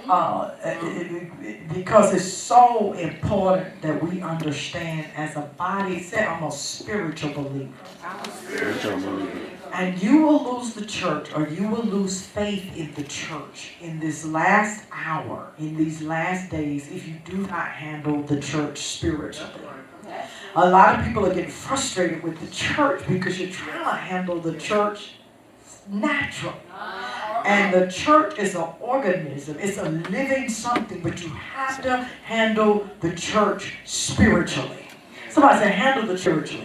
because it's so important that we understand as a body. Say I'm a spiritual believer. And you will lose the church, or you will lose faith in the church in this last hour, in these last days, if you do not handle the church spiritually. A lot of people are getting frustrated with the church because you're trying to handle the church naturally. And the church is an organism. It's a living something, but you have to handle the church spiritually. Somebody say, handle the church.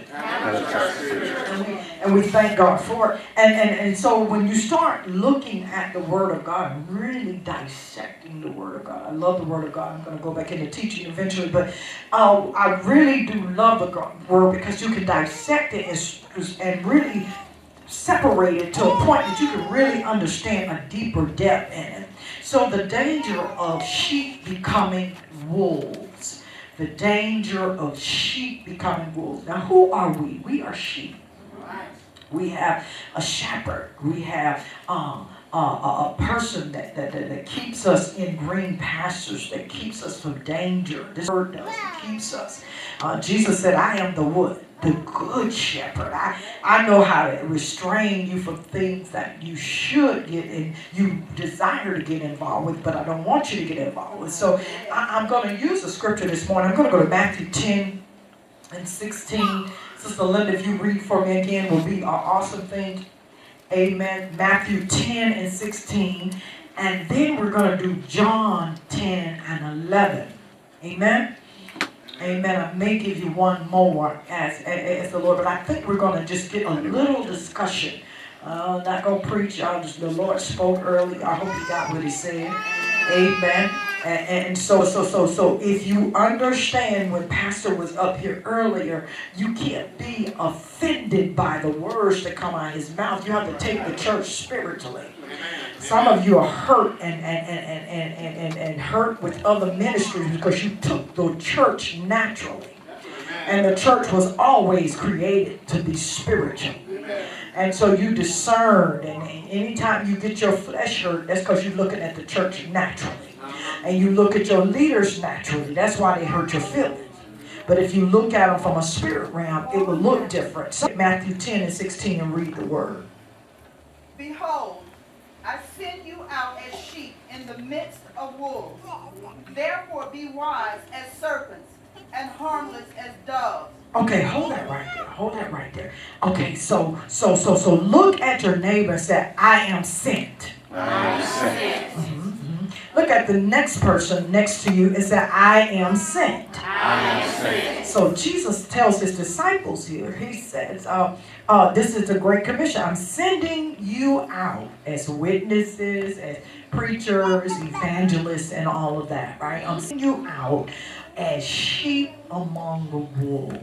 And we thank God for it. And so when you start looking at the Word of God, really dissecting the Word of God. I love the Word of God. I'm going to go back into teaching eventually. But I really do love the Word because you can dissect it and really separate it to a point that you can really understand a deeper depth in it. So the danger of sheep becoming wolves. The danger of sheep becoming wolves. Now, who are we? We are sheep. We have a shepherd. We have a person that keeps us in green pastures, that keeps us from danger. This word does. It keeps us. Jesus said, I am the wood, the good shepherd. I know how to restrain you from things that you should get and you desire to get involved with, but I don't want you to get involved with. So I'm going to use a scripture this morning. I'm going to go to Matthew 10 and 16. Sister Linda, if you read for me again, will be an awesome thing. Amen. Matthew 10 and 16. And then we're going to do John 10 and 11. Amen. Amen. I may give you one more as the Lord, but I think we're going to just get a little discussion. I'm not going to preach. The Lord spoke early. I hope you got what he said. Amen. And so if you understand when Pastor was up here earlier, you can't be offended by the words that come out of his mouth. You have to take the church spiritually. Some of you are hurt and hurt with other ministries because you took the church naturally. And the church was always created to be spiritual. And so you discerned, and anytime you get your flesh hurt, that's because you're looking at the church naturally. And you look at your leaders naturally. That's why they hurt your feelings. But if you look at them from a spirit realm, it will look different. So Matthew 10 and 16 and read the word. Behold, I send you out as sheep in the midst of wolves. Therefore be wise as serpents and harmless as doves. Okay, hold that right there. Hold that right there. Okay, so look at your neighbor and say, I am sent. I am sent. Mm-hmm. Look at the next person next to you and say, I am sent. I am sent. So Jesus tells his disciples here, he says, this is the Great Commission. I'm sending you out as witnesses, as preachers, evangelists, and all of that, right? I'm sending you out as sheep among the wolves.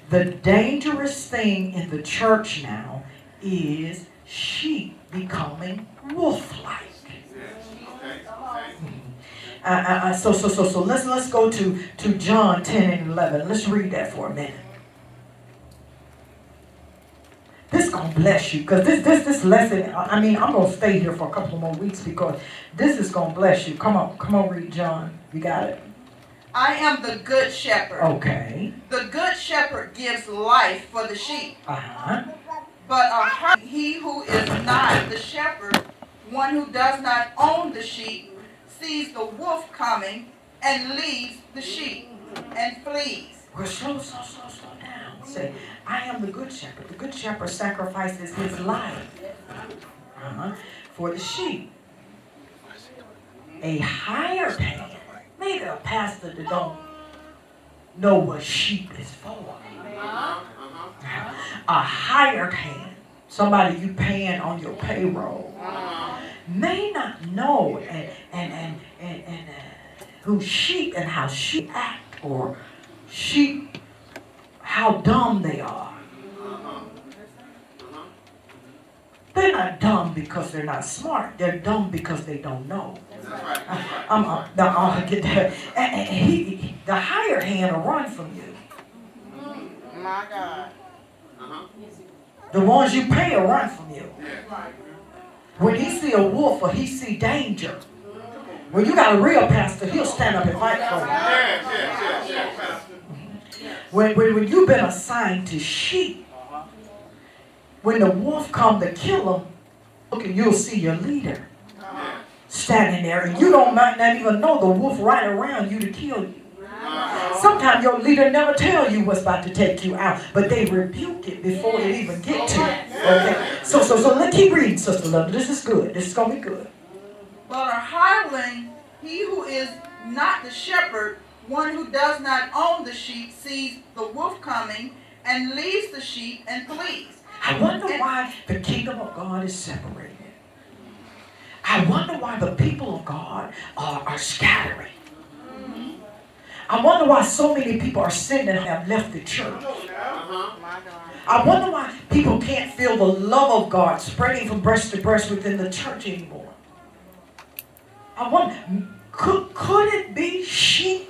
The dangerous thing in the church now is sheep becoming wolf-like. So let's go to John 10 and 11. Let's read that for a minute. This is going to bless you because this lesson, I'm going to stay here for a couple more weeks because this is going to bless you. Come on, read John. You got it? I am the good shepherd. Okay. The good shepherd gives life for the sheep. Uh-huh. But he who is not the shepherd, one who does not own the sheep, sees the wolf coming and leaves the sheep and flees. Well, slow down. Say, I am the good shepherd. The good shepherd sacrifices his life for the sheep. A hired hand. Maybe a pastor that don't know what sheep is for. A hired hand, somebody you paying on your payroll, may not know and who sheep and how sheep act, or sheep how dumb they are. They're not dumb because they're not smart. They're dumb because they don't know. I'll get that. And the higher hand will run from you. My God. The ones you pay will run from you. When he see a wolf or he see danger, When you got a real pastor, he'll stand up and fight for you. When you've been assigned to sheep, when the wolf comes to kill them, look, and you'll see your leader standing there, and you might not even know the wolf right around you to kill you. Sometimes your leader never tell you what's about to take you out, but they rebuke it before it even get to you. Okay. So let's keep reading, Sister Linda. This is good. This is gonna be good. But a hireling, he who is not the shepherd, one who does not own the sheep, sees the wolf coming and leaves the sheep and flees. I wonder why the kingdom of God is separated. I wonder why the people of God are scattering. I wonder why so many people are sitting and have left the church. I wonder why people can't feel the love of God spreading from breast to breast within the church anymore. I wonder, could it be sheep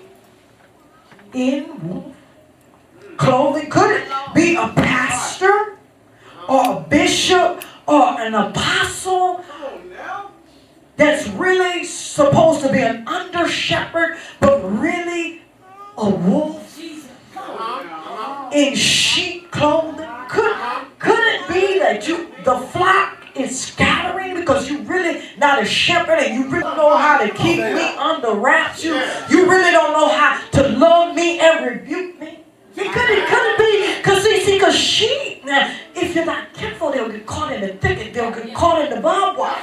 in wolf clothing? Could it be a pastor or a bishop or an apostle that's really supposed to be an under shepherd, but really a wolf in sheep clothing? Could it be that the flock is scattering because you really not a shepherd and you really don't know how to keep me under wraps? You really don't know how to love me and rebuke me? Could it be? Because sheep, now, if you're not careful, they'll get caught in the thicket. They'll get caught in the barbed wire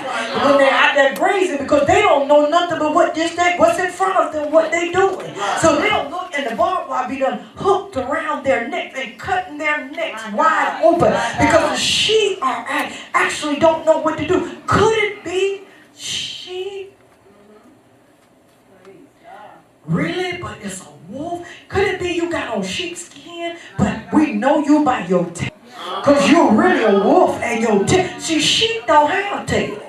when they're out there grazing, because they don't know nothing but what's in front of them, what they're doing. So they'll look and the barbed wire be done hooked around their neck and cutting their necks wide open because the sheep actually don't know what to do. Could it be sheep? Really? But it's a wolf? Could it be you got on sheepskin, but we know you by your tail? Because you're really a wolf and your tail. See, sheep don't have tails.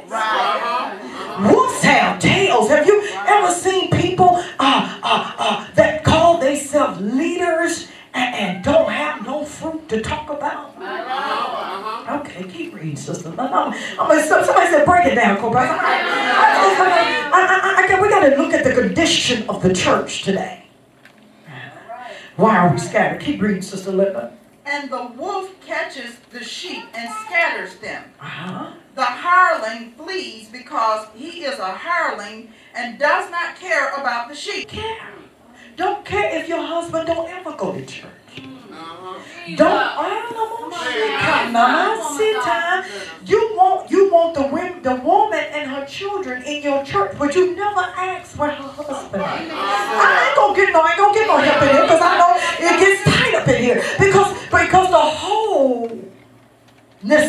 Wolves have tails. Have you ever seen people that call themselves leaders and don't have no fruit to talk about? Okay, keep reading, sister. Somebody said, break it down, Cobra. We got to look at the condition of the church today. Why are we scattered? Keep reading, Sister Linda. And the wolf catches the sheep and scatters them. The hireling flees because he is a hireling and does not care about the sheep. Don't care if your husband don't ever go to church. Don't you want the woman and her children in your church, but you never ask where her husband is. I ain't gonna get no help in here because I know it gets tight up in here because the wholeness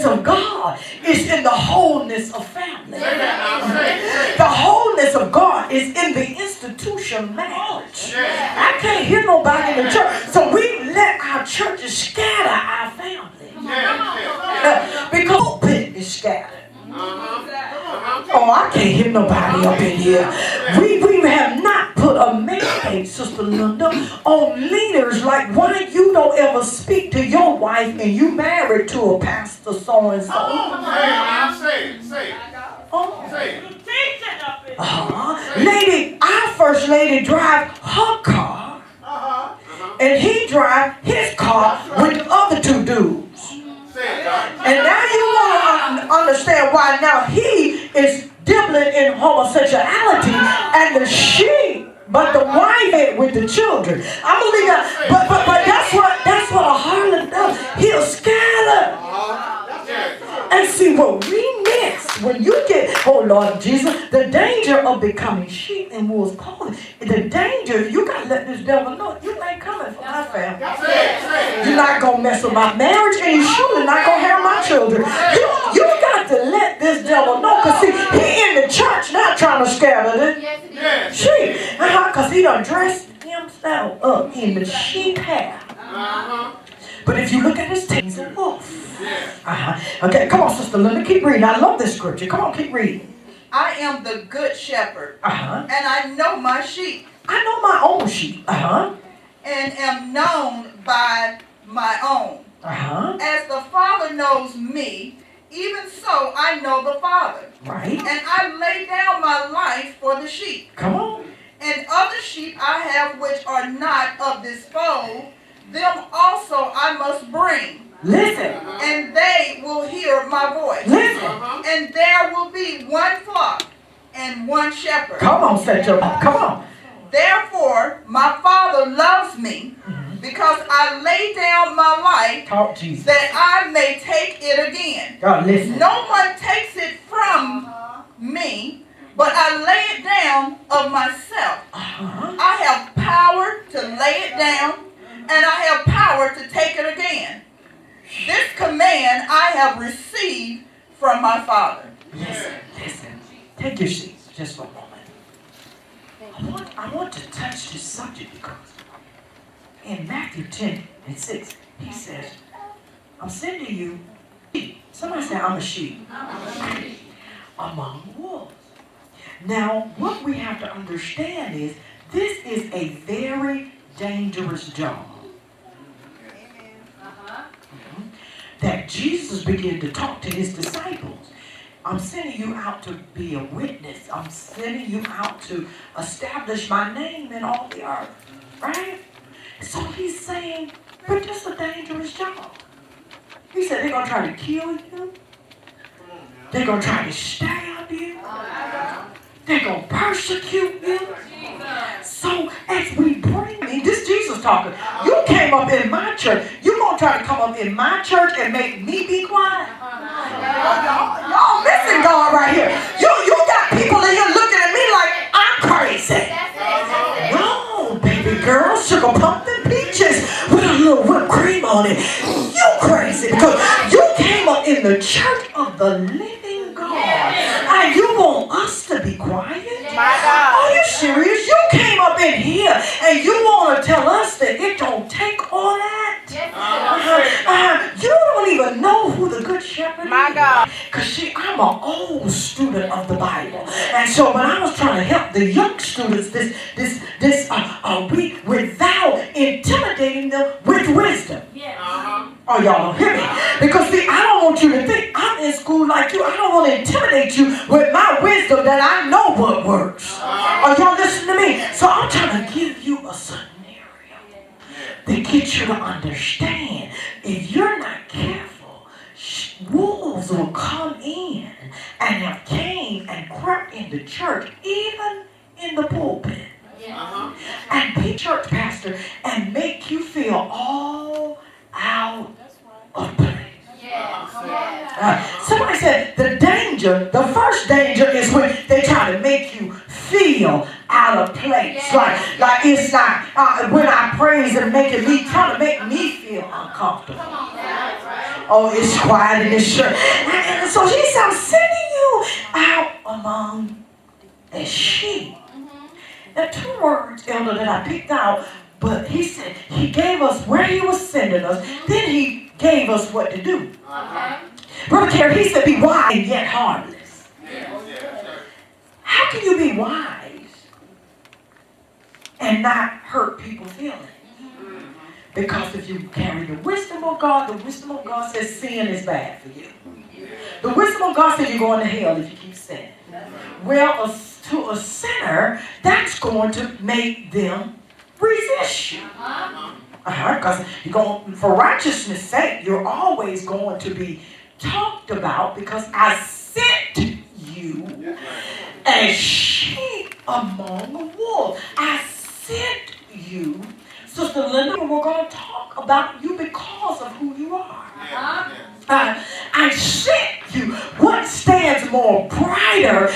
of God is in the wholeness of family. The wholeness of God is in the institution of marriage. I can't hear nobody in the church, so we let our churches scatter our family because pulpit is scattered. Oh, I can't hear nobody up in here. We have not put a mandate, Sister Linda, on leaders like why you don't ever speak to your wife and you married to a pastor so-and-so. Lady, our first lady drive her car and he drive his car with the other two dudes. And now you want to understand why now he is dibbling in homosexuality and the she, but the wife with the children. I believe that, but that's what a harlot does. He'll scatter. And see what we miss when you get, oh Lord Jesus, the danger of becoming sheep in wolves' clothing. The danger, you got to let this devil know you ain't coming for my family. You're not going to mess with my marriage and you're surely not going to have my children. You got to let this devil know because see, he in the church not trying to scatter them. Sheep. Because he done dressed himself up in the sheep hair. But if you look at his tail, he's a wolf. Okay, come on, Sister Linda, keep reading. I love this scripture. Come on, keep reading. I am the good shepherd, and I know my sheep. I know my own sheep. And am known by my own. As the Father knows me, even so I know the Father. Right. And I lay down my life for the sheep. Come on. And other sheep I have which are not of this fold, them also I must bring. Listen. And they will hear my voice. Listen. And there will be one flock and one shepherd. Come on, set your mouth. Come on. Therefore, my Father loves me, because I lay down my life, Talk Jesus. that I may take it again. God, listen. No one takes it from me, but I lay it down of myself. I have power to lay it down, and I have power to take it again. This command I have received from my Father. Listen. Take your seats just for a moment. I want to touch this subject because in Matthew 10:6, he says, I'm sending you sheep. Somebody say, I'm a sheep. Among wolves. Now, what we have to understand is this is a very dangerous job. That Jesus began to talk to his disciples. I'm sending you out to be a witness. I'm sending you out to establish my name in all the earth. Right? So he's saying, but this is a dangerous job. He said they're going to try to kill you. They're going to try to stab you. They're going to persecute you. So as we bring me, this Jesus talking, you came up in my church. You're going to try to come up in my church and make me be quiet? Y'all missing God right here. You got people in here looking at me like I'm crazy. No, baby girl, sugar pumpkin peaches with a little whipped cream on it. You crazy because you came up in the church of the living God. And you want us to be quiet? Are you serious? You came up in here and you want to tell us that it don't take all that? You don't even know who the good shepherd is. Because see, I'm an old student of the Bible. And so when I was trying to help the young students this week without intimidating them with wisdom. Oh, y'all don't hear me. Because see, I don't want you to think I'm in school like you. I don't want to intimidate you with my wisdom that I know what works. Are y'all listening to me? So I'm trying to give you a scenario that gets you to understand if you're not careful, wolves will come in and have came and crept in the church, even in the pulpit, and be church pastor and make you feel all out of place. Somebody said the first danger is when they try to make you feel out of place. Like it's not, when I praise and trying to make me feel uncomfortable. Oh, it's quiet in this church. And so he said, I'm sending you out among the sheep. Now, 2 words, Elder, that I picked out, but he said he gave us where he was sending us, then he gave us what to do. Brother Kerry, he said, be wise and yet harmless. How can you be wise and not hurt people's feelings? Because if you carry the wisdom of God says sin is bad for you. The wisdom of God says you're going to hell if you keep sinning. Well, to a sinner, that's going to make them resist you. Because you're going, for righteousness' sake, you're always going to be talked about because I sent you as sheep among wolves. I sent you. Sister Linda, we're going to talk about you because of who you are. I sent you. What stands more brighter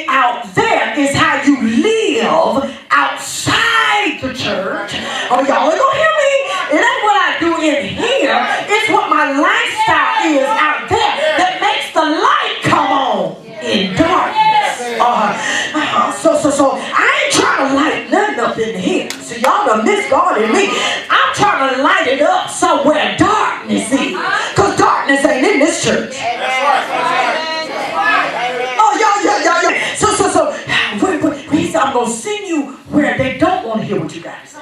out there is how you live outside the church. Oh, y'all ain't gonna hear me? It ain't what I do in here. It's what my lifestyle is out there that makes the light come on in darkness. So I ain't trying to light nothing up in here. So y'all done miss God in me. I'm trying to light it up somewhere darkness is. Because darkness ain't in this church. Oh, y'all. So he said, I'm going to send you where they don't want to hear what you got to say.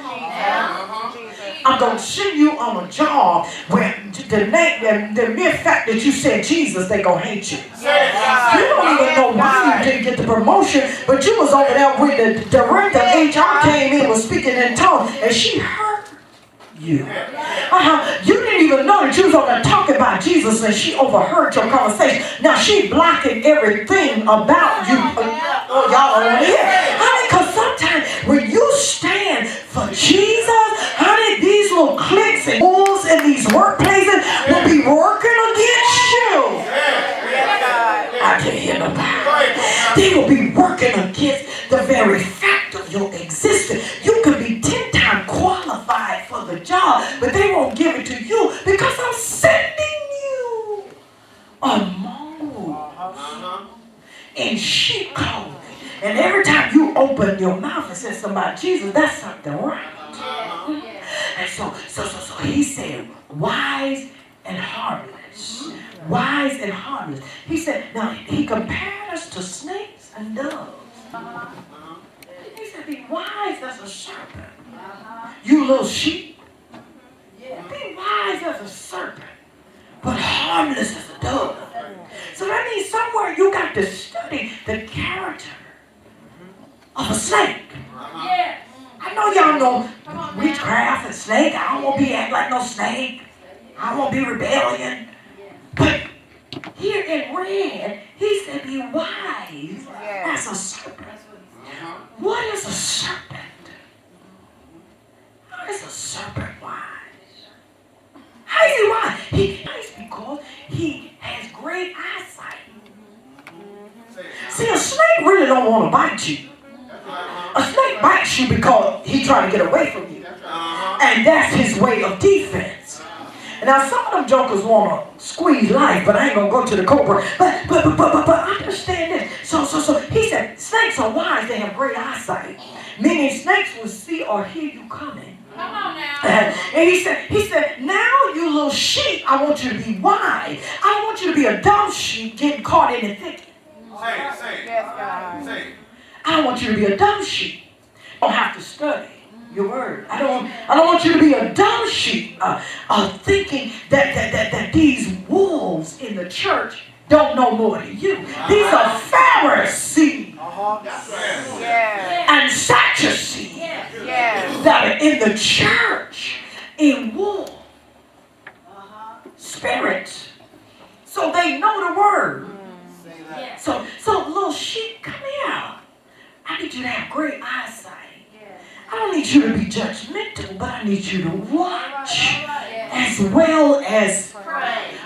I'm going to send you on a job where the mere fact that you said Jesus, they going to hate you. You don't even know why you didn't get the promotion, but you was over there with the director of HR came in, was speaking in tongues, and she heard you. You didn't even know that you was over there talking about Jesus, and she overheard your conversation. Now she blocking everything about you. Y'all don't want to hear. Honey, because sometimes when you stand for Jesus, honey, these little cliques and wolves in these workplaces will be working against you. I can't hear nobody. They will be working against the very fact of your existence. You could be 10 times qualified for the job, but they won't give it to you because I'm sending you among in sheep clothing. And every time you open your mouth and say something about Jesus, that's something right. And so he said, wise and harmless. Wise and harmless. He said, now he compared us to snakes and doves. He said, be wise as a serpent. You little sheep. Be wise as a serpent, but harmless as a dove. So that means somewhere you got to study the character of a snake. I know y'all know witchcraft and snake. I don't want to be acting like no snake. I don't want to be rebellion. But here in red, he said be wise as a serpent. What is a serpent? How is a serpent wise? How is he wise? He's wise because he has great eyesight. See, a snake really don't want to bite you. A snake bites you because he's trying to get away from you. And that's his way of defense. Now, some of them jokers want to squeeze life, but I ain't going to go to the cobra. But understand this. So he said, snakes are wise. They have great eyesight. Meaning snakes will see or hear you coming. Come on now. And he said, now you little sheep, I want you to be wise. I don't want you to be a dumb sheep getting caught in the thicket. Say. Yes, God. I don't want you to be a dumb sheep. You don't have to study your word. I don't want you to be a dumb sheep thinking that these wolves in the church don't know more than you. These are Pharisees and Sadducees that are in the church in wolf spirits. So they know the word. So little sheep, come here. I need you to have great eyesight. I don't need you to be judgmental, but I need you to watch as well as pray.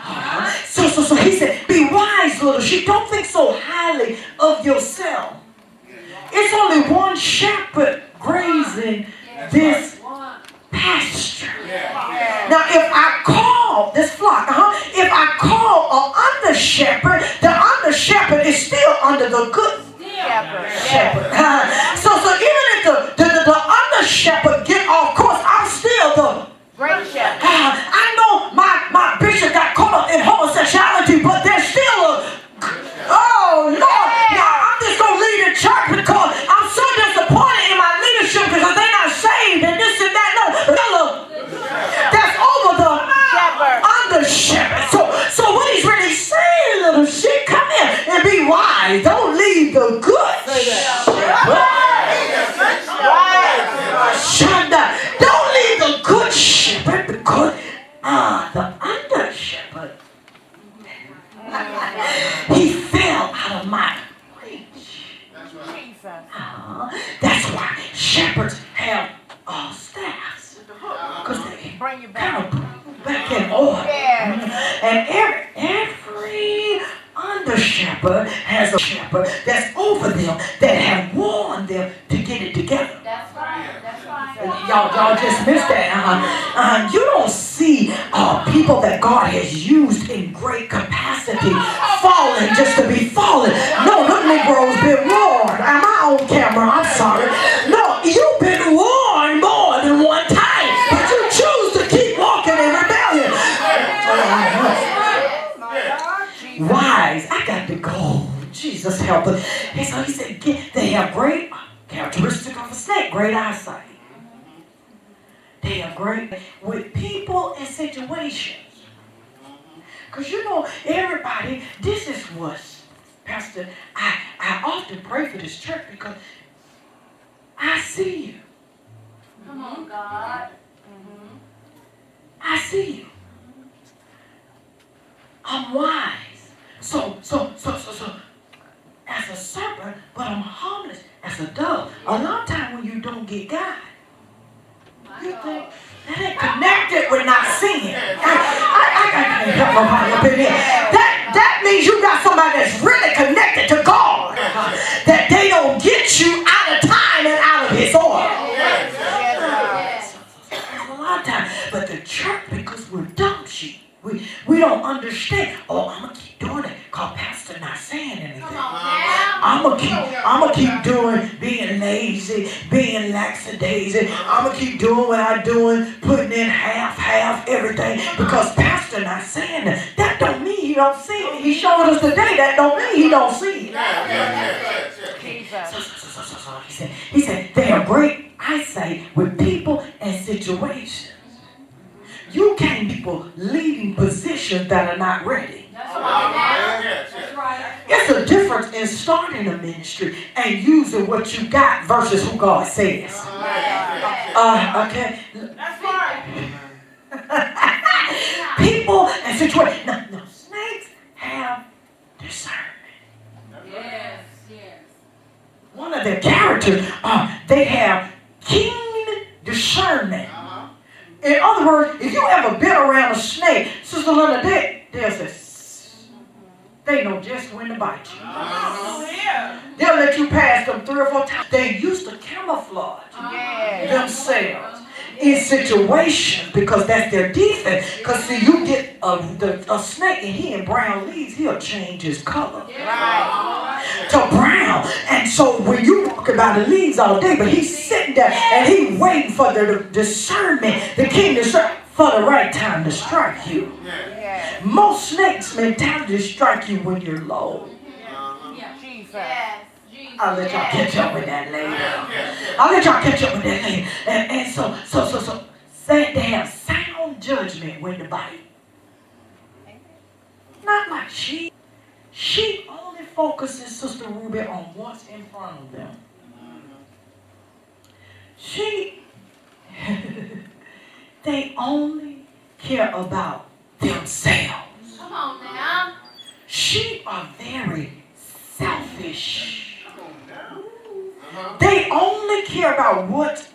So he said, be wise, little sheep. Don't think so highly of yourself. It's only one shepherd grazing this pasture. Now, if I call this flock, if I call an under shepherd, the under shepherd is still under the good shepherd. So even if the under shepherd get off course, I'm still the great shepherd. I know my bishop got caught up in homosexuality, but there's still oh Lord, now I'm just gonna lead the church because I'm so disappointed in my leadership because they're not saved and this and that. No, that's over the under shepherd. So what he's really saying, little sheep, come here and be wise. Don't leave the good shepherd. Don't leave the good shepherd because the under shepherd he fell out of my reach. That's why shepherds have staffs because they kind of back in order. And every under shepherd has a shepherd that's over them that have warned them to get it together. That's right. Y'all just missed that. You don't see people that God has used in great capacity falling just to be falling. No, them Negroes been warned. Am I on camera? I'm sorry. No, you've been warned more than one time, but you choose to keep walking in rebellion. Wise, I got to go. Jesus help us. And so he said, they have great characteristic of a snake, great eyesight. they are great with people and situations. Because you know, everybody, this is what, Pastor, I often pray for this church because I see you. Come on, God. I see you. I'm wise. So, as a serpent, but I'm harmless as a dove. A lot of time when you don't get God, you think that ain't connected with not seeing. I can't help nobody up in here. That means you got somebody that's really connected to God. That they don't get you out of time and out of his order. A lot of times. But the church, because we're dumb sheep, we don't understand. Oh, I'm going to keep doing it because Pastor not saying anything. I'm gonna keep doing, being lazy, being lackadaisy. I'm going to keep doing what I'm doing, putting in half everything because Pastor not saying that. That don't mean he don't see it. He showed us today. That don't mean he don't see it. He said, they are great, I say, with people and situations. You can't people leading positions that are not ready. That's right. That's right. It's a difference in starting a ministry and using what you got versus who God says. Okay. That's right. People and situations. No, snakes have discernment. Yes. One of their characters, they have keen discernment. In other words, if you ever been around a snake, Sister Linda, they'll say, they know just when to bite you. They'll let you pass them 3 or 4 times. They used to camouflage themselves in situations because that's their defense. Because see, you get a snake and he in brown leaves, he'll change his color to brown. And so when you walking by the leaves all day, but he's sitting there and he waiting for the discernment, the king discernment for the right time to strike you. Most snakes' mentality strike you when you're low. I'll let y'all catch up with that later. And so say they have sound judgment when to bite. Not like sheep. Sheep only focuses, Sister Ruby, on what's in front of them. Sheep, they only care about themselves. Come on now. Sheep are very selfish. They only care about what's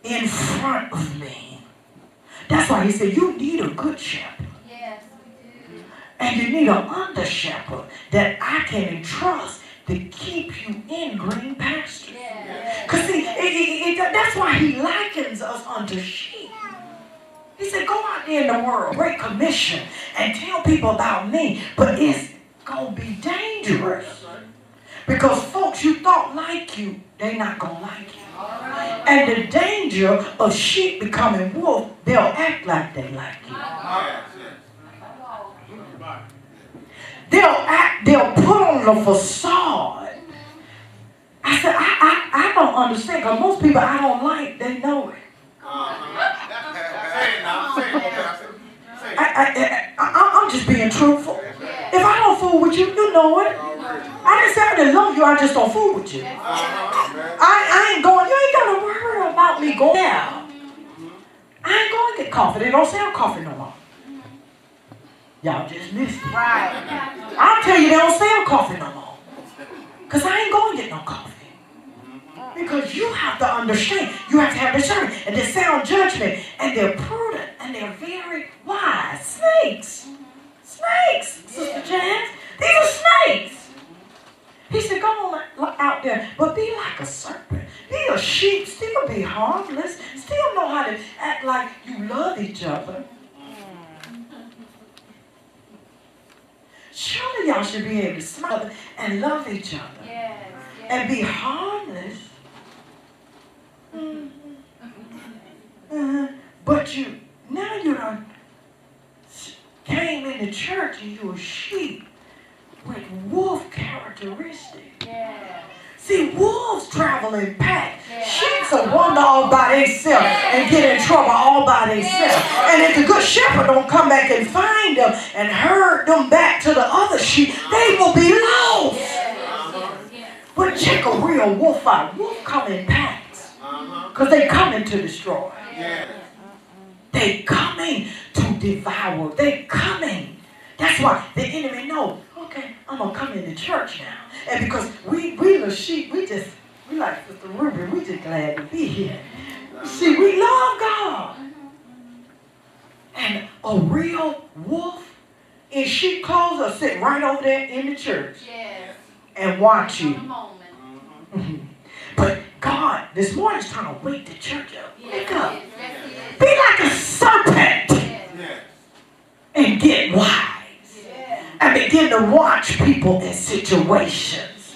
in front of me. That's why he said you need a good shepherd. Yes, we do. And you need an under shepherd that I can entrust to keep you in green pastures. Because see, that's why he likens us unto sheep. He said, go out there in the world, great commission, and tell people about me. But it's going to be dangerous. Because folks you thought like you, they not going to like you. And the danger of sheep becoming wolf, they'll act like they like you. They'll put on the facade. I said, I don't understand, because most people I don't like, they know it. I'm just being truthful. If I don't fool with you, you know it. I didn't say I didn't love you, I just don't fool with you. I ain't going, you ain't got to worry about me going down. I ain't going to get coffee. They don't sell coffee no more. Y'all just missed it. Right. I'll tell you they don't sell coffee no more. Because I ain't going to get no coffee. Because you have to understand. You have to have discernment. And they sound judgment. And they're prudent. And they're very wise. Snakes. Snakes, Sister Janice. These are snakes. He said, go on out there, but be like a serpent. Be a sheep. Still be harmless. Still know how to act like you love each other. Surely y'all should be able to smile and love each other. Yes. And be harmless. But you done came into church and you a sheep. with wolf characteristics. Yeah. See, wolves travel in packs. Sheep will wander all by themselves and get in trouble all by themselves. And if the good shepherd don't come back and find them and herd them back to the other sheep, they will be lost. But check a real wolf out. Wolf come in packs because they coming to destroy. They coming to devour. They coming. That's why the enemy knows, okay, I'm going to come into church now. And because we the sheep, we like Sister Ruby, we just glad to be here. See, we love God. And a real wolf in sheep clothes will sit right over there in the church and watch you. But God, this morning's trying to wake the church up. Wake up. Be like a serpent and get wise. And begin to watch people in situations.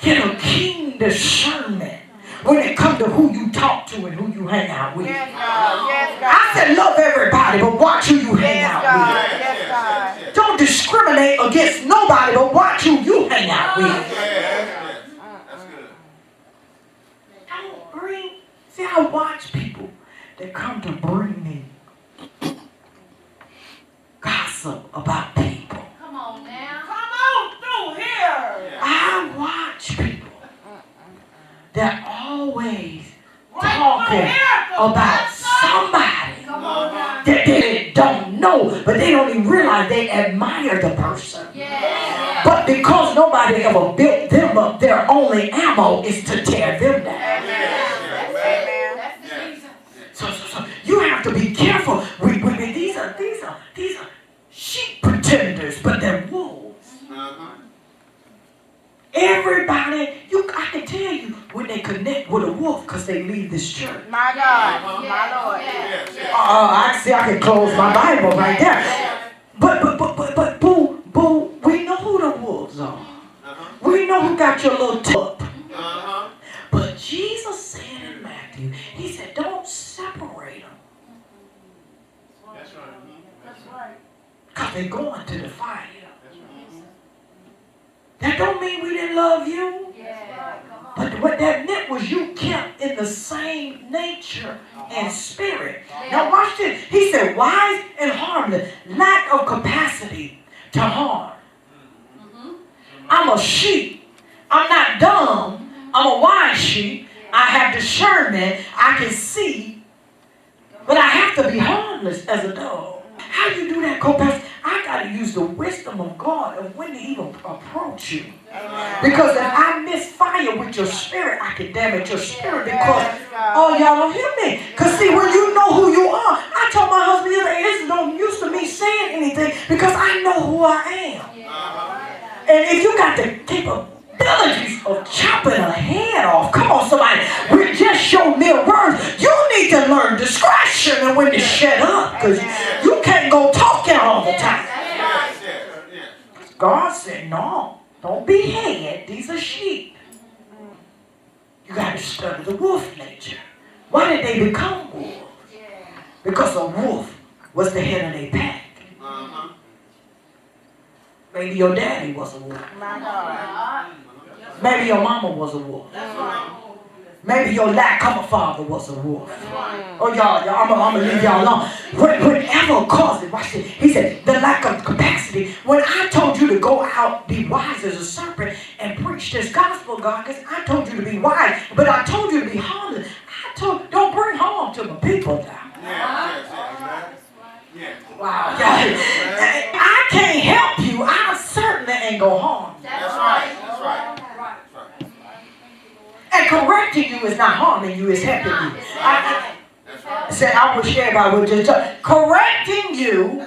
Get a keen discernment when it comes to who you talk to and who you hang out with. Yes, God. Yes, God. I said love everybody, but watch who you hang out with. Yes, God. Don't discriminate against nobody, but watch who you hang out with. That's good. Don't bring. See, I watch people that come to bring me gossip about people. Come on now. Come on through here. I watch people that always talking about somebody Come on now. that they don't know, but they don't even realize they admire the person. Yeah. But because nobody ever built them up, their only ammo is to tear them down. Amen. That's the reason. So you have to be careful. These are sheep pretenders, but they're wolves. Everybody, I can tell you when they connect with a wolf because they leave this church. My God. My Lord. I can close my Bible right there. But boo, we know who the wolves are. We know who got your little tip. But Jesus said in Matthew, he said, don't separate them. That's right. Because they're going to the fire. That don't mean we didn't love you. Yeah. But what that meant was you kept in the same nature and spirit. Now watch this. He said, wise and harmless, lack of capacity to harm. I'm a sheep. I'm not dumb. I'm a wise sheep. I have discernment. I can see. But I have to be harmless as a dog. How do you do that, co-pastor? I got to use the wisdom of God of when to even approach you. Because if I misfire with your spirit, I can damage your spirit because, oh, y'all don't hear me. Because see, when you know who you are, I told my husband the other day, this don't use to me saying anything because I know who I am. And if you got the capabilities of chopping a head off, come on, somebody, with just your mere words, you need to learn discretion and when to shut up because you can't go talking all the time. God said, no, don't be head. These are sheep. You got to study the wolf nature. Why did they become wolves? Because a wolf was the head of their pack. Maybe your daddy was a wolf. My God. Maybe your mama was a wolf. Maybe your lack-cover father was a wolf. Oh, y'all, I'm going to leave y'all alone. Whatever caused it, watch this. He said, the lack of capacity. When I told you to go out, be wise as a serpent, and preach this gospel, God, because I told you to be wise, but I told you to be harmless. I told don't bring harm to the people now. Wow. I can't help you. I certainly ain't going to harm you. That's right. And correcting you is not harming you, it's helping you. I wish everybody would just talk. Correcting you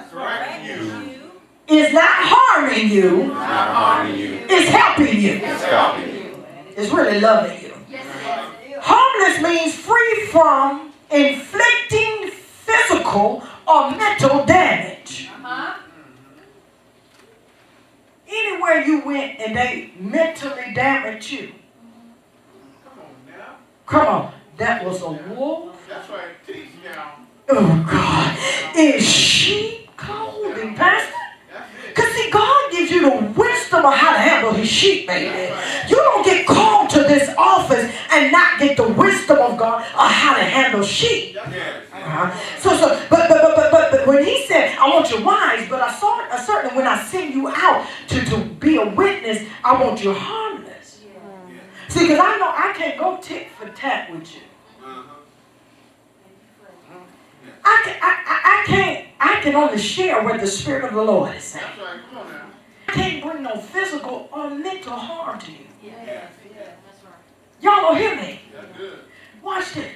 is not harming you. It's helping you. It's really loving you. Harmless means free from inflicting physical or mental damage. Anywhere you went and they mentally damaged you. Come on, that was a wolf. That's right. Teach now. Oh God, is sheep clothing, Pastor? Because see, God gives you the wisdom of how to handle his sheep, baby. You don't get called to this office and not get the wisdom of God of how to handle sheep. But when he said, I want you wise, but I saw it certainly when I send you out to be a witness, I want you harmless. See, because I know I can't go tit for tat with you. I can only share what the Spirit of the Lord is saying. I can't bring no physical or mental harm to you. Y'all don't hear me? Watch this.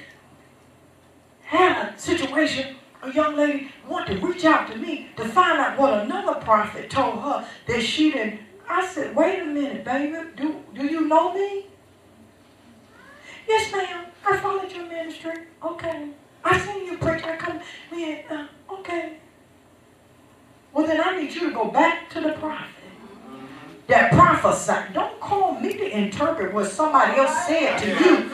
Had a situation, a young lady wanted to reach out to me to find out what another prophet told her that she didn't. I said, wait a minute, baby. Do you know me? Yes, ma'am. I followed your ministry. Okay. I seen you preach. I come in. Okay. Well, then I need you to go back to the prophet that prophesied. Don't call me to interpret what somebody else said to you.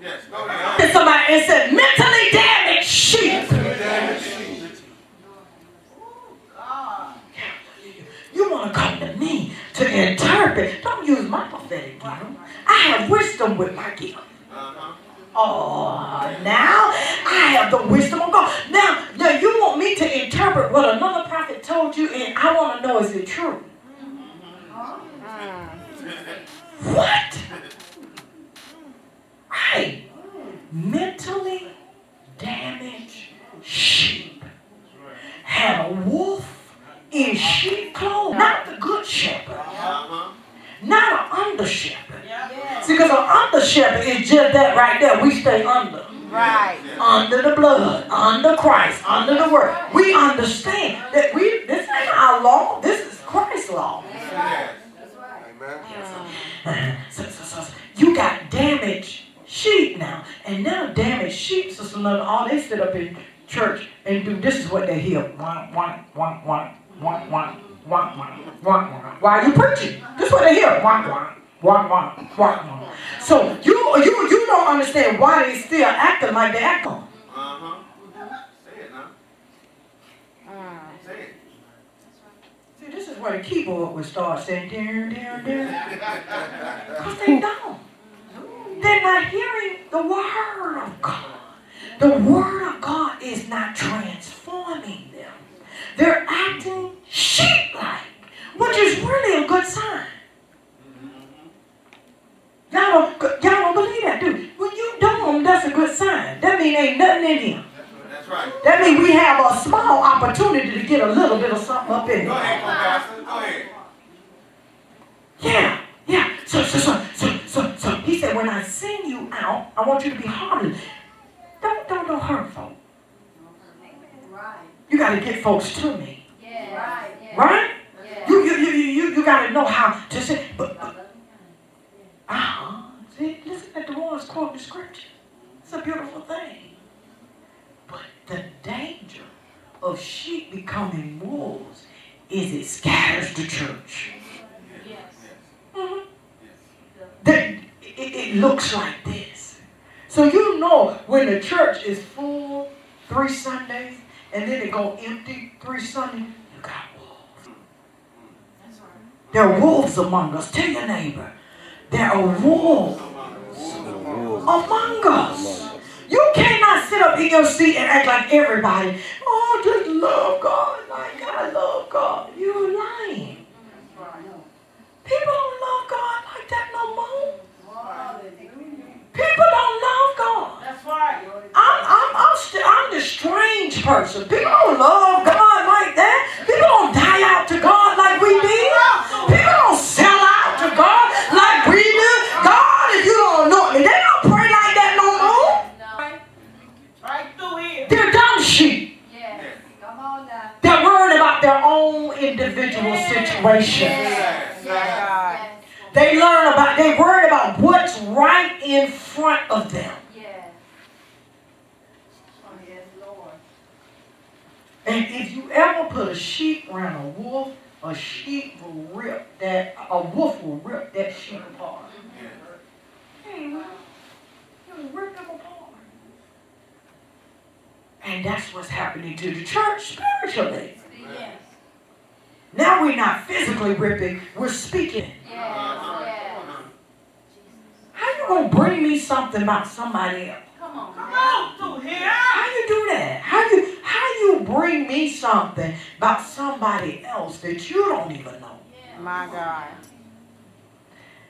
Yes, go ahead. And somebody and said, mentally damaged sheep. You want to come to me to interpret. Don't use my prophetic gift. I have wisdom with my gift. Oh, now I have the wisdom of God. Now you want me to interpret what another prophet told you, and I want to know, is it true? What? Right. Mentally damaged sheep had a wolf in sheep clothes, not the good shepherd. Not an under shepherd. See, because an under shepherd is just that right there. We stay under. Right. Under the blood, under Christ, under the word. We understand that this ain't our law. This is Christ's law. So you got damaged sheep now. And now damaged sheep, Sister London, all they sit up in church and do, this is what they hear. Why are you preaching? This is what they hear. So you don't understand why they still acting like they act on. Say it now. Say it. See, this is where the keyboard would start saying, because they don't. They're not hearing the word of God. The word of God is not transforming them. They're acting sheep-like, which is really a good sign. Y'all don't believe that, do you? When you don't, that's a good sign. That means ain't nothing in him. That's right. That means we have a small opportunity to get a little bit of something up in Go there. ahead, Pastor. Go ahead. Yeah. So he said, when I send you out, I want you to be harmless. Don't hurt folks. You got to get folks to me. Right? You got to know how to say. See, listen at the ones quoting the scripture. It's a beautiful thing. But the danger of sheep becoming wolves is it scatters the church. It looks like this. So you know when the church is full 3 Sundays and then it go empty 3 Sundays, you got wolves. There are wolves among us. Tell your neighbor, there are wolves among us. You cannot sit up in your seat and act like everybody, oh, just love God like I love God. You're lying. People don't love God like that no more. People don't love God. That's right. I'm the strange person. People don't love God like that. People don't die out to God like we did. People don't sell out to God like we do. God, if you don't know me, they don't pray like that no more. Right through here. They're dumb sheep. Come on now. They're worried about their own individual situations. They worried about what's right in front of them. And if you ever put a sheep around a wolf, a wolf will rip that sheep apart. He'll rip them apart. And that's what's happening to the church spiritually. Now we're not physically ripping, we're speaking. How you gonna bring me something about somebody else? Come on. How you do that? How you bring me something about somebody else that you don't even know? My God.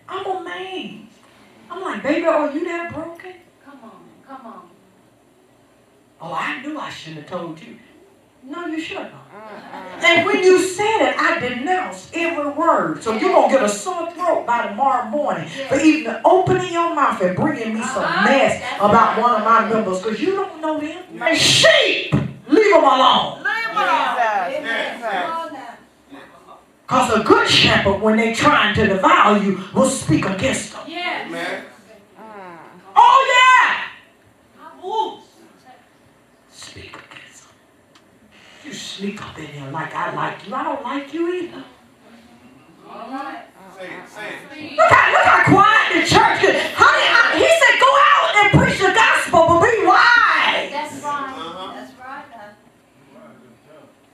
I'm amazed. I'm like, baby, are you that broken? Come on. Oh, I knew I shouldn't have told you. No, you shouldn't have. And when you said it, I denounced every word. So you're going to get a sore throat by tomorrow morning for even opening your mouth and bringing me some mess about one of my members because you don't know them. And sheep, leave them alone. Because a good shepherd, when they're trying to devour you, will speak against them. Amen. Oh, yeah. Speak against them. You sneak up in here like I like you. I don't like you either. Say it. Look how quiet the church is. Honey, he said go out and preach the gospel, but be wise. That's right.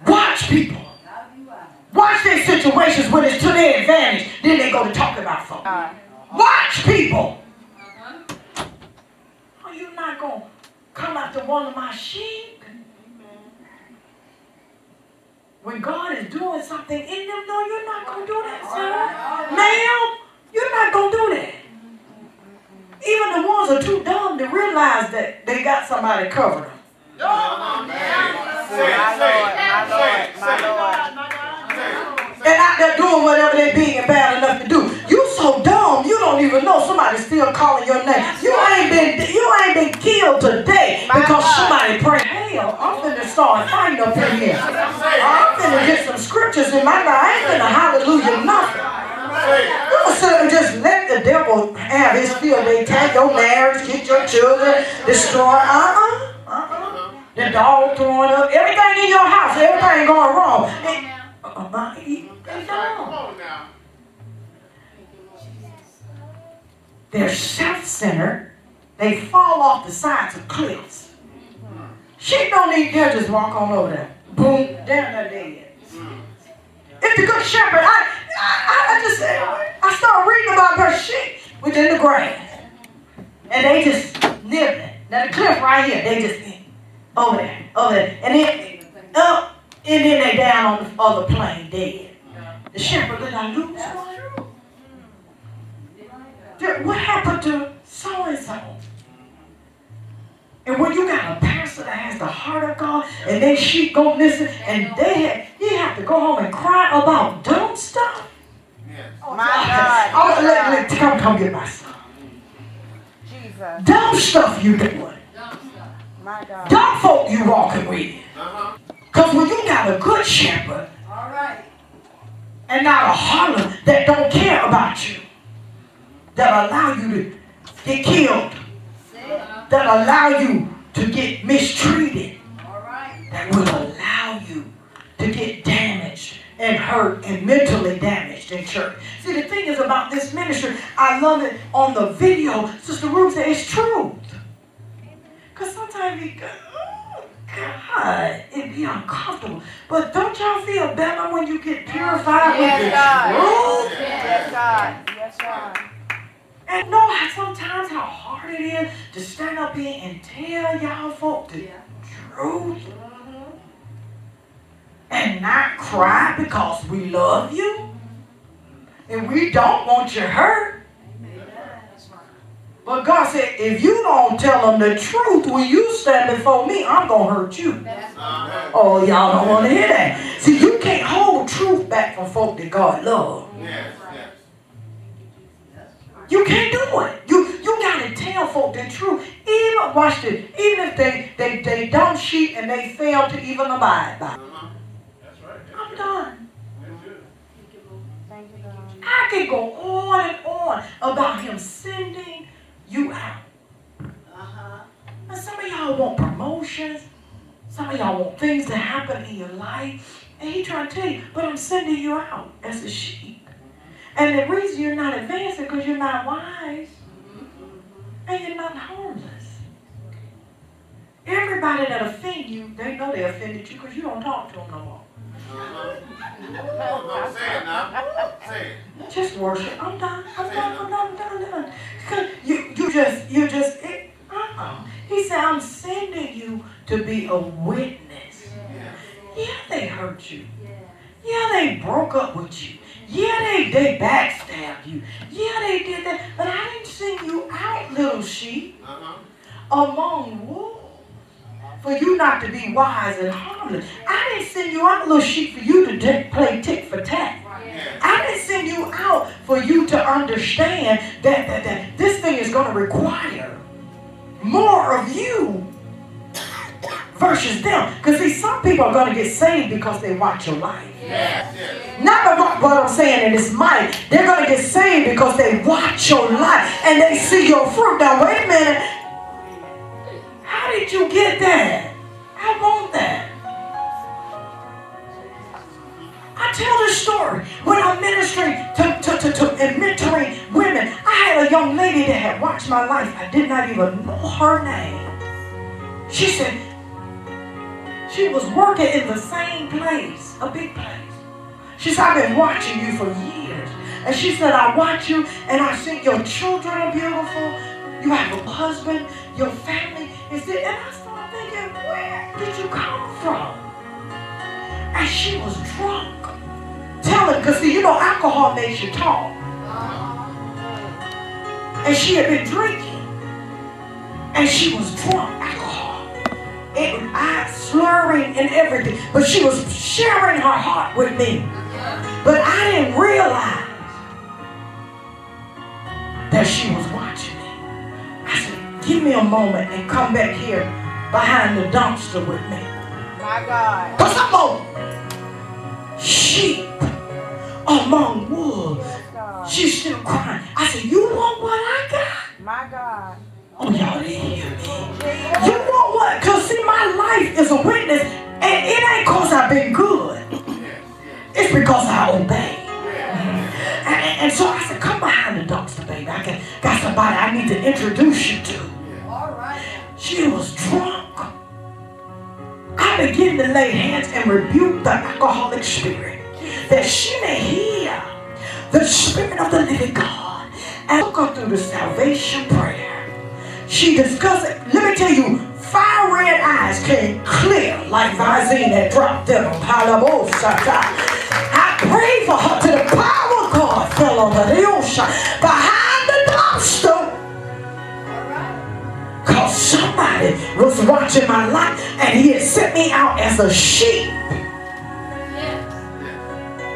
Watch people. Watch their situations when it's to their advantage. Then they go to talk about folks. Watch people. Oh, you're not going to come after one of my sheep? When God is doing something in them, no, you're not going to do that, sir. Ma'am, you're not going to do that. Even the ones who are too dumb to realize that they got somebody covering them. My Lord. And out there doing whatever they being bad enough to do. You so dumb, you don't even know somebody's still calling your name. You ain't been killed today because somebody prayed. Hell, I'm finna start fighting up in here. I'm finna get some scriptures in my mind. I ain't finna hallelujah nothing. You don't sit and just let the devil have his field day. Take your marriage, get your children, destroy. The dog throwing up. Everything in your house, everything going wrong. Come on now. They're self-centered. They fall off the sides of cliffs. Sheep don't need to just walk on over there. Boom, down there dead. It's the good shepherd. I started reading about her sheep within the grass. And they just nibbling. Now the cliff right here, they just over there. And then up, and then they down on the other plane dead. The shepherd, did I lose one? What happened to so-and-so? And when you got a pastor that has the heart of God, and they sheep go missing, and you have to go home and cry about dumb stuff. Yes. My God. Come get my son. Jesus. Dumb stuff you doing. My God. Dumb folk you walking with. Because when you got a good shepherd, and not a harlot that don't care about you, that allow you to get killed, that allow you to get mistreated, that will allow you to get damaged and hurt and mentally damaged in church. See, the thing is about this ministry, I love it on the video. Sister Ruth said it's truth. Because sometimes you go, oh, God, it'd be uncomfortable. But don't y'all feel better when you get purified with the truth? Yes, God. Yes, God. And know sometimes how hard it is to stand up here and tell y'all folk the truth and not cry because we love you and we don't want you hurt. But God said, if you don't tell them the truth when you stand before me, I'm going to hurt you. Oh, y'all don't want to hear that. See, you can't hold truth back from folk that God loves. Yes. You can't do it. You got to tell folk the truth. Even, watch this, even if they dumb sheep and they fail to even abide by it. I'm done. I can go on and on about him sending you out. And some of y'all want promotions. Some of y'all want things to happen in your life. And he trying to tell you, but I'm sending you out as a sheep. And the reason you're not advancing because you're not wise. And you're not harmless. Everybody that offend you, they know they offended you because you don't talk to them no more. No, say it now. Say it. Just worship. I'm done. I'm done. You just. He said, I'm sending you to be a witness. Yeah, they hurt you. Yeah, they broke up with you. Yeah, they backstabbed you. Yeah, they did that. But I didn't send you out, little sheep, among wolves, for you not to be wise and harmless. I didn't send you out, little sheep, for you to play tit for tat. I didn't send you out for you to understand that this thing is going to require more of you versus them. Because see, some people are going to get saved because they watch your life. Not what I'm saying in this mic. They're going to get saved because they watch your life and they see your fruit. Now, wait a minute. How did you get that? I want that. I tell this story when I'm ministering and mentoring women. I had a young lady that had watched my life. I did not even know her name. She said she was working in the same place, a big place. She said, I've been watching you for years. And she said, I watch you and I think your children are beautiful. You have a husband, your family is there. And I started thinking, where did you come from? And she was drunk. Telling, because see, you know, alcohol makes you talk. And she had been drinking. And she was drunk, alcohol. I slurring and everything. But she was sharing her heart with me. But I didn't realize that she was watching me. I said, give me a moment and come back here behind the dumpster with me. My God. Because I'm a sheep among wolves. She's still crying. I said, you want what I got? My God. Oh, y'all didn't hear me. You want what? Because see, my life is a witness, and it ain't because I've been good. It's because I obey. And so I said, come behind the dumpster, baby. I got somebody I need to introduce you to. All right. She was drunk. I began to lay hands and rebuke the alcoholic spirit, that she may hear the Spirit of the living God and took her through the salvation prayer. She discussed it. Let me tell you, fire red eyes came clear like Visine had dropped them. I prayed for her till the power of God fell on her. Behind the dumpster. Because somebody was watching my life and he had sent me out as a sheep.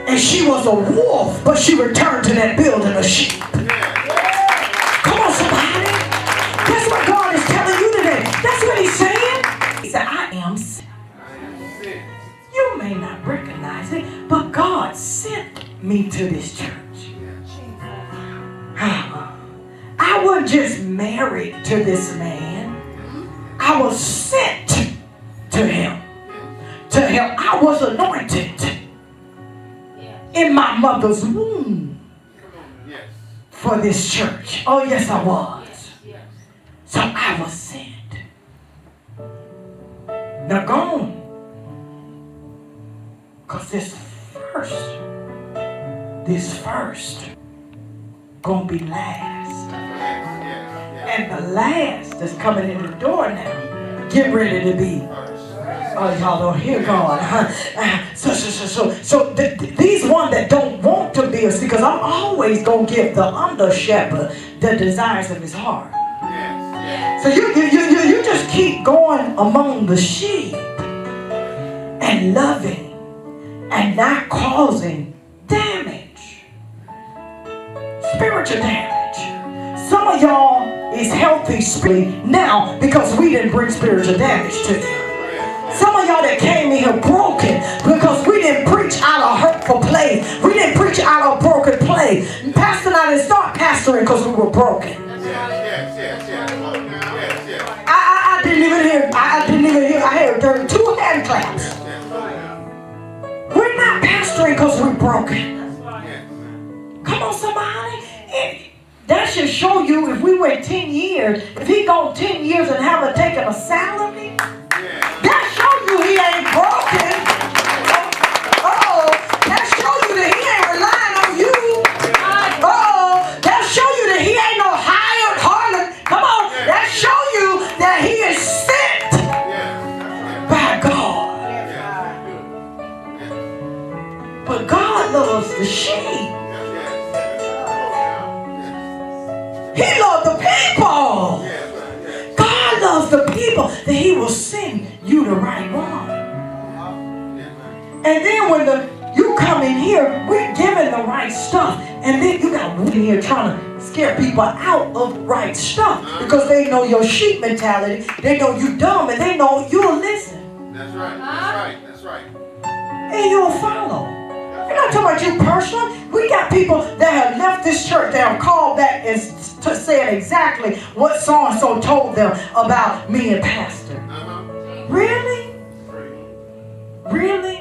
And she was a wolf, but she returned to that building a sheep. Come on, somebody. That's what God is telling you today. That's what he's saying. He said, I am sent. You may not recognize it, but God sent me to this church. I wasn't just married to this man. I was sent to him. To him, I was anointed in my mother's womb for this church. Oh, yes, I was. So I was sent. Now go on. Because this first gonna be last. And the last that's coming in the door now, get ready to be. Oh, y'all don't hear God. So these ones that don't want to be, because I'm always going to give the under shepherd the desires of his heart. So you just keep going among the sheep and loving and not causing damage. Spiritual damage. Some of y'all is healthy spiritually now because we didn't bring spiritual damage to you. Some of y'all that came in here broken because we didn't preach out of hurtful place. We didn't preach out of broken place. Pastor and I didn't start pastoring because we were broken. I didn't even hear. I heard 2 hand claps. We're not pastoring because we're broken. Come on, somebody. That should show you if we went 10 years, if he gone 10 years and haven't taken a salary, that shows you he ain't broken. Oh, love the people. God loves the people that he will send you the right one. And then when you come in here, we're giving the right stuff. And then you got women here trying to scare people out of right stuff because they know your sheep mentality. They know you dumb and they know you'll listen. That's right. That's right. That's right. And you'll follow. We're not talking about you personally. We got people that have left this church that have called back and said exactly what so-and-so told them about me and Pastor. Really? Really?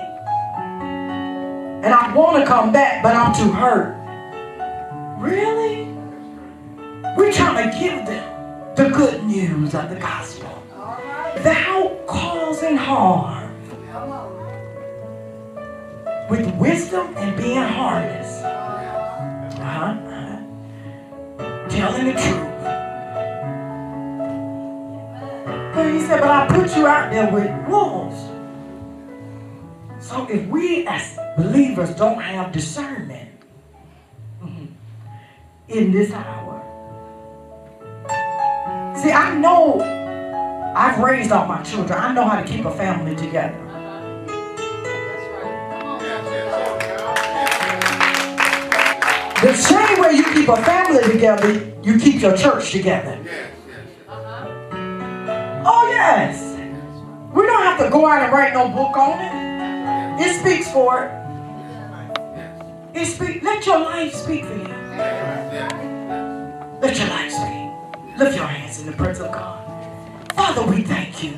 And I want to come back, but I'm too hurt. Really? We're trying to give them the good news of the gospel without causing harm. With wisdom and being harmless. Telling the truth. But he said, but I put you out there with wolves. So if we as believers don't have discernment in this hour. See, I know I've raised all my children. I know how to keep a family together. The same way you keep a family together, you keep your church together. Oh yes. We don't have to go out and write no book on it. It speaks for it. Let your life speak for you. Let your life speak. Lift your hands in the presence of God. Father, we thank you.